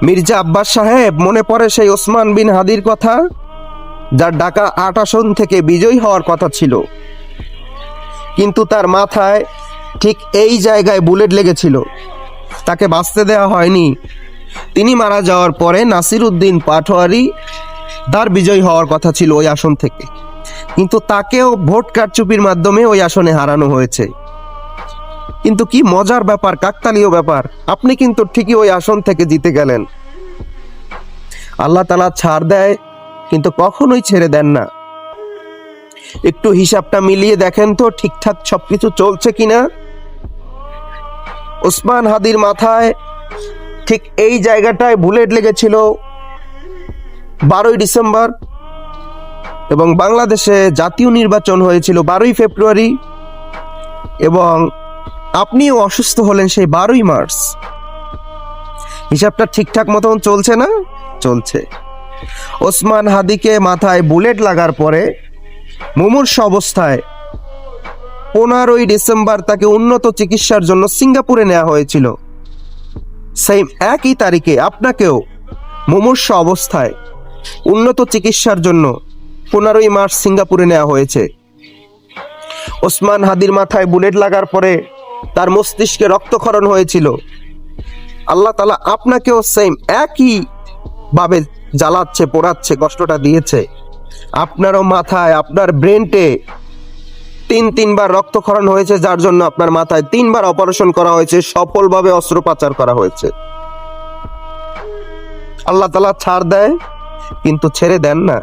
মির্জা আব্বাস সাহেব, মনে পড়ে সেই ওসমান বিন হাদির কথা, যার ঢাকা ৮ আসন থেকে বিজয়ী হওয়ার কথা ছিল, কিন্তু তার মাথায় ঠিক এই জায়গায় বুলেট লেগেছিল। তাকে বাঁচতে দেওয়া হয়নি। তিনি মারা যাওয়ার পরে নাসির উদ্দিন পাটোয়ারি তার বিজয়ী হওয়ার কথা ছিল ওই আসন থেকে, কিন্তু তাকেও ভোট কারচুপির মাধ্যমে ওই আসনে হারানো হয়েছে। কিন্তু কি মজার ব্যাপার, কাকতালীয় ব্যাপার, আপনি কিন্তু ঠিকই ওই আসন থেকে জিতে গেলেন। আল্লাহ তাআলা ছাড় দেয়, কিন্তু কখনোই ছেড়ে দেন না। একটু হিসাবটা মিলিয়ে দেখেন তো ঠিকঠাক সবকিছু চলছে কিনা। ওসমান হাদির মাথায় ঠিক এই জায়গাটায় বুলেট লেগেছিল 12ই ডিসেম্বর, এবং বাংলাদেশে জাতীয় নির্বাচন হয়েছিল 12ই ফেব্রুয়ারি, এবং আপনিও অসুস্থ হলেন সেই 12ই মার্চ। হিসাবটা ঠিকঠাক মতন চলছে না? চলছে। ওসমান হাদিকে মাথায় বুলেট লাগার পরে মুমূর্ষু অবস্থায় 15ই ডিসেম্বর তাকে উন্নত চিকিৎসার জন্য সিঙ্গাপুরে নেওয়া হয়েছিল। সেই একই তারিখে আপনাকেও মুমূর্ষু অবস্থায় উন্নত চিকিৎসার জন্য 15ই মার্চ সিঙ্গাপুরে নেওয়া হয়েছে। ওসমান হাদির মাথায় বুলেট লাগার পরে তার মস্তিষ্কে রক্তক্ষরণ হয়েছিল। আল্লাহ তাআলা আপনাকেও সেম একই ভাবে জ্বালাচ্ছে, পোড়াচ্ছে, কষ্টটা দিয়েছে। আপনারও মাথায়, আপনার ব্রেনটে তিনবার রক্তক্ষরণ হয়েছে, যার জন্য আপনার মাথায় 3বার অপারেশন করা হয়েছে, সফলভাবে অস্ত্রোপচার করা হয়েছে। আল্লাহ তাআলা ছাড় দেয়, কিন্তু ছেড়ে দেন না।